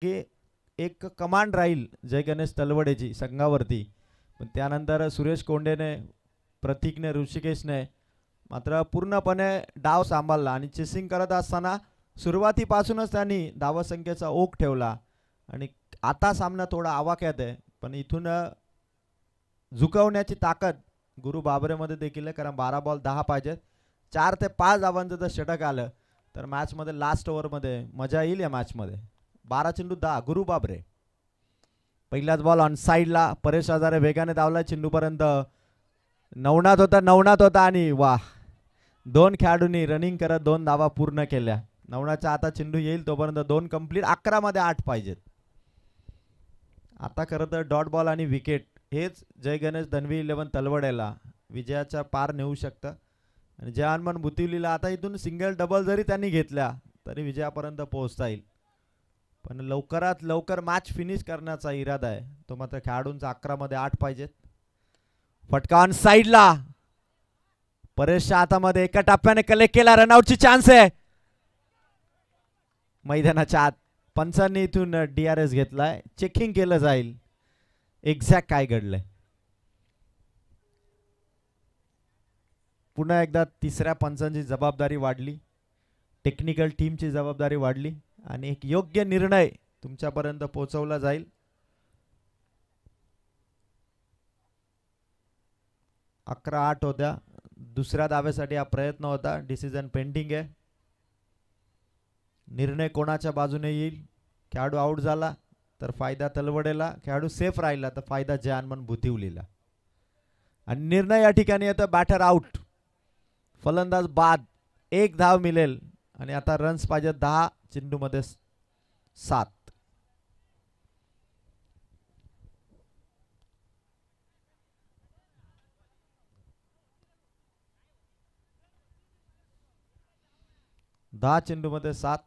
की एक कमांड राहील जय गणेश तलवडेची संघावरती, पण त्यानंतर सुरेश कोंडेने, प्रतीकने, ऋषिकेशने मात्र पूर्णपणे डाव सांभाळला आणि चेसिंग करत असताना सुरुवातीपासूनच त्यांनी धावसंख्येचा ओघ ठेवला आणि आता सामना थोडा आवाक्यात आहे, पण इथून झुकवण्याची ताकद गुरु बाबरेमध्ये देखील आहे, कारण 12 बॉल 10 पाहिजेत. 4 ते 5 धावांचं जर षटक आलं तर मॅचमध्ये लास्ट ओव्हरमध्ये मजा येईल. या मॅचमध्ये 12 चेंडू 10 गुरु बाबरे. पहिलाच बॉल ऑन साईडला, परेश हजारे वेगाने धावला चेंडूपर्यंत, नवनाथ होता आणि वाह, 2 खेळाडूंनी रनिंग करत 2 धावा पूर्ण केल्या. नवनाथच्या आता चेंडू येईल तोपर्यंत 2 कंप्लीट, 11 मध्ये 8 पाहिजेत. आता खरं तर डॉट बॉल आणि विकेट हेच जय गणेश धन्वी 11 तलवडेला विजयाच्या पार नेऊ शकतं आणि जय हनुमान बुतिवलीला आता इथून सिंगल डबल जरी त्यांनी घेतल्या तरी विजयापर्यंत पोहोचता येईल, पण लवकरात लवकर मॅच फिनिश करण्याचा इरादा आहे तो मात्र खेळाडूंचा. 11 मध्ये 8 पाहिजेत. फटका ऑन साईडला, परेशच्या हातामध्ये एका टप्प्याने कलेक्ट केला, रनआउटची चान्स आहे. मैदानाच्या आत पंचांनी इथून DRS घेतलाय, चेकिंग केलं जाईल एक्झॅक्ट काय घडलंय. पुन्हा एकदा तिसऱ्या पंचांची जबाबदारी वाढली, टेक्निकल टीमची जबाबदारी वाढली आणि एक योग्य निर्णय तुमच्यापर्यंत पोहोचवला जाईल. अकरा 8 होत्या. दुसऱ्या धावेसाठी हा प्रयत्न होता. डिसिजन पेंडिंग आहे. निर्णय कोणाच्या बाजूने येईल? खेळाडू आउट झाला तर फायदा तलवडेला, खेळाडू सेफ राहिला तर फायदा जय हनुमान बुतिवलीला. आणि निर्णय या ठिकाणी येतो बॅटर आउट, फलंदाज बाद, 1 धाव मिळेल आणि आता रन्स पाहिजे 10, चेंडूमध्ये 7. चेंडूमध्ये 7.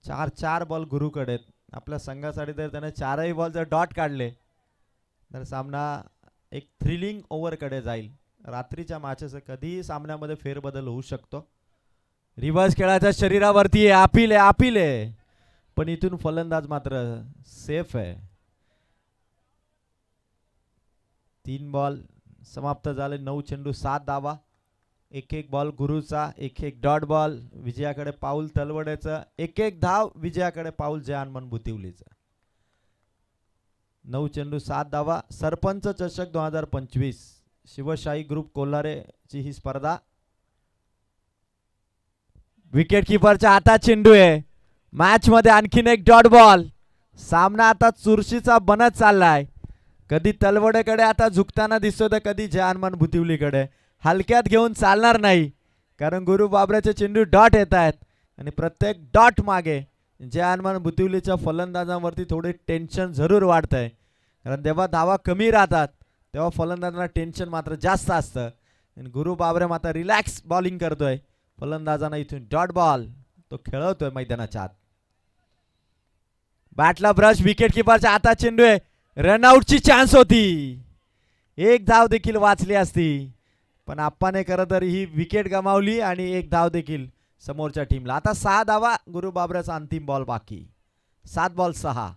4 बॉल गुरुकडे आहेत. आपल्या संघासाठी तर त्याने 4ही बॉल जर डॉट काढले तर सामना एक थ्रिलिंग ओव्हरकडे जाईल. रात्रीच्या मॅचेस कधीही सामन्यामध्ये फेरबदल होऊ शकतो. रिव्हर्स खेळाच्या शरीरावरती आहे, अपील आहे, पण इथून फलंदाज मात्र सेफ आहे. 3 बॉल समाप्त झाले. 9 चेंडू 7 धावा. 1-1 बॉल गुरुचा, 1-1 डॉट बॉल विजयाकडे पाऊल तलवडेचं, 1-1 धाव विजयाकडे पाऊल जय हनुमान बुतिवलीचं. 9 चेंडू 7 धावा. सरपंच चषक 2025 शिवशाही ग्रुप कोल्हारेची ही स्पर्धा. विकेट किपरच्या हातात चेंडू आहे. मॅच मध्ये आणखीन एक डॉट बॉल. सामना आता चुरशीचा बनत चाललाय. कधी तलवडेकडे आता झुकताना दिसतो तर कधी जय हनुमान बुतिवलीकडे. हलक्यात घेऊन चालणार नाही, कारण गुरु बाबऱ्याचे चेंडू डॉट येत आहेत आणि प्रत्येक डॉट मागे जय हनुमान बुतिवलीच्या फलंदाजांवरती थोडे टेन्शन जरूर वाढतंय, कारण जेव्हा धावा कमी राहतात तेव्हा फलंदाजांना टेन्शन मात्र जास्त असतं आणि गुरु बाबरे मात्र रिलॅक्स बॉलिंग करतोय. फलंदाजांना इथून डॉट बॉल तो खेळवतोय मैदानाच्या आत. बॅटला ब्रश, विकेट किपरच्या हातात चेंडू आहे. रनआउटची चान्स होती, 1 धाव देखील वाचली असती, पण आप्पाने खरं तर ही विकेट गमावली आणि 1 धाव देखील समोरच्या टीमला. आता 6 धावा गुरु बाबऱ्याचा अंतिम बॉल बाकी. 7 बॉल 6.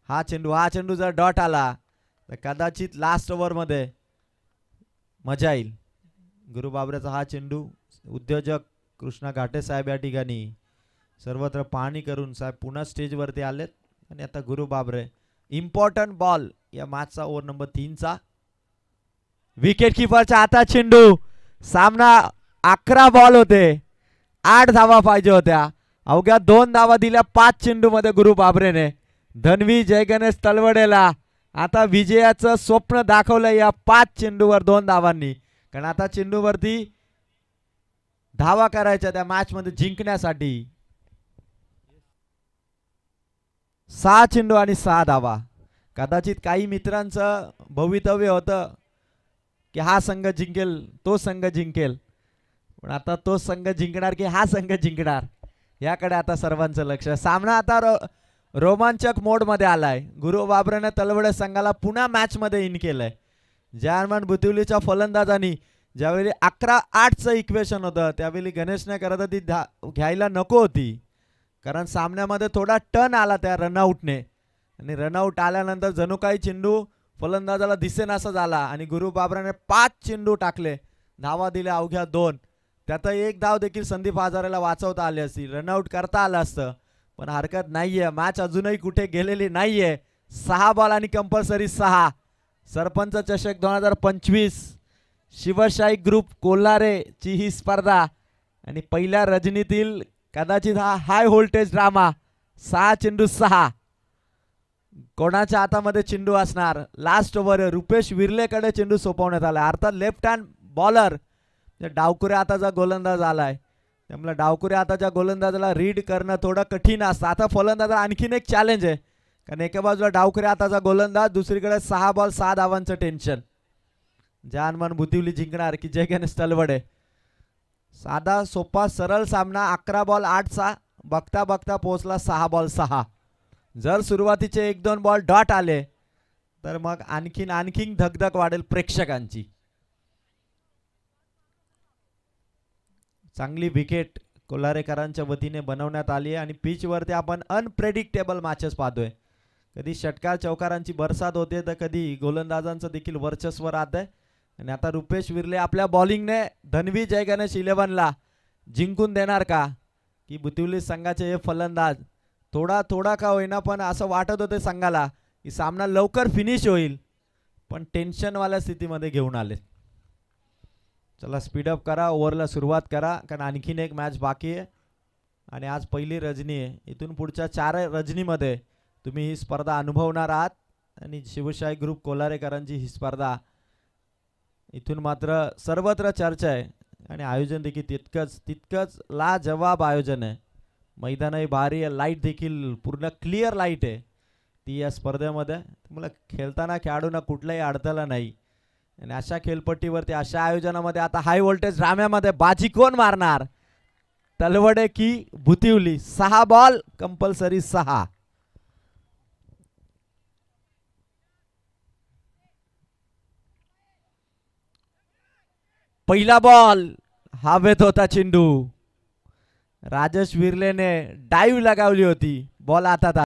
हा चेंडू जर डॉट आला तर कदाचित लास्ट ओव्हरमध्ये मजा येईल. गुरु बाबऱ्याचा हा चेंडू. उद्योजक कृष्णा घाटे साहेब या ठिकाणी सर्वत्र पाहणी करून साहेब पुन्हा स्टेजवरती आलेत आणि आता गुरु बाबरे. इम्पॉर्टंट बॉल या मॅचचा ओव्हर नंबर 3चा. विकेट किपरच्या हातात चेंडू. सामना 11 बॉल होते, 8 धावा पाहिजे होत्या. अवघ्या 2 धावा दिल्या 5 चेंडू मध्ये गुरु बाबरेने. धन्वी जय गणेश तलवडेला आता विजयाचं स्वप्न दाखवलं या 5 चेंडूवर 2 धावांनी, कारण आता चेंडूवरती धावा करायच्या त्या मॅच मध्ये जिंकण्यासाठी. 6 चेंडू आणि 6 धावा. कदाचित काही मित्रांचं भवितव्य होतं की हा संघ जिंकेल, तो संघ जिंकेल, पण आता तो संघ जिंकणार की हा संघ जिंकणार याकडे आता सर्वांचं लक्ष. सामना आता रोमांचक मोड मध्ये आलाय. गुरु बाबरेने तलवडे संघाला पुन्हा मॅच मध्ये इन केलंय. जय हनुमान बुतिवलीच्या फलंदाजांनी ज्यावेळी 11-8चं इक्वेशन होतं त्यावेळी गणेशने करत ती घ्यायला नको होती, कारण सामन्यामध्ये थोडा टर्न आला त्या रनआउटने आणि रनआउट आल्यानंतर जणू काही चेंडू फलंदाजाला दिसेनासा झाला आणि गुरु बाबराने 5 चेंडू टाकले, धावा दिल्या अवघ्या 2. त्यात एक धाव देखील संदीप हजारेला वाचवता आली असती, रनआउट करता आलं असतं, पण हरकत नाहीये. मॅच अजूनही कुठे गेलेली नाहीये. 6 बॉल आणि कंपल्सरी 6. सरपंच चषक 2025 शिवशाही ग्रुप कोल्हारे ची ही स्पर्धा आणि पहिल्या रजनीतील कदाचित हा हाय व्होल्टेज ड्रामा. 6 चेंडू 6. कोणाच्या हातामध्ये चेंडू असणार? लास्ट ओव्हर रुपेश विर्लेकडे चेंडू सोपवण्यात आला. अर्थात लेफ्ट हँड बॉलर डावकुरे हाताचा गोलंदाज आलाय, त्यामुळे डावकुरे हाताच्या गोलंदाजाला रीड करणं थोडं कठीण असतं. आता फलंदाजाला आणखीन एक चॅलेंज आहे, कारण एका बाजूला डावकुरे हाताचा गोलंदाज, दुसरीकडे 6 बॉल 6 धावांचं टेन्शन. जानमान बुतिवली जिंकणार की जय गणेश तलवडे? साधा सोपा सरळ सामना. 11 बॉल 8चा बघता बघता पोहोचला 6 बॉल 6. जर सुरुवातीचे 1-2 बॉल डॉट आले तर मग आणखीन धगधग वाढेल प्रेक्षकांची. चांगली विकेट कोल्हारेकरांच्या वतीने बनवण्यात आली आणि पिचवरती आपण अनप्रेडिक्टेबल मॅचेस पाहतोय. कधी षटकार चौकारांची बरसात होते तर कधी गोलंदाजांचं देखील वर्चस्व राहतंय. आणि आता रुपेश विर्ले आपल्या बॉलिंगने धनवी जय गणेश 11ला जिंकून देणार का? की बुतिवली संघाचे हे फलंदाज थोडा का होईना पण असं वाटत होते संघाला की सामना लवकर फिनिश होईल, पण टेन्शनवाल्या स्थितीमध्ये घेऊन आले. चला स्पीडअप करा, ओव्हरला सुरुवात करा, कारण आणखीन एक मॅच बाकी आहे आणि आज पहिली रजनी आहे. इथून पुढच्या 4 रजनीमध्ये तुम्ही ही स्पर्धा अनुभवणार आहात आणि शिवशाही ग्रुप कोल्हारेकरांची ही स्पर्धा इथून मात्र सर्वत्र चर्चा आहे आणि आयोजन देखील तितकंच लाजवाब आयोजन आहे. मैदानही भारी आहे, लाईट देखील पूर्ण क्लिअर लाईट आहे ती या स्पर्धेमध्ये. मला खेळताना खेळाडूंना कुठलाही अडथळा नाही आणि अशा खेळपट्टीवरती अशा आयोजनामध्ये आता हाय व्होल्टेज ड्राम्यामध्ये बाजी कोण मारणार? तलवडे की बुतिवली? 6 बॉल कंपल्सरी 6. पहिला बॉल हवेत होता चेंडू. राजेश विर्लेने डाईव्ह लगावली होती, बॉल हातात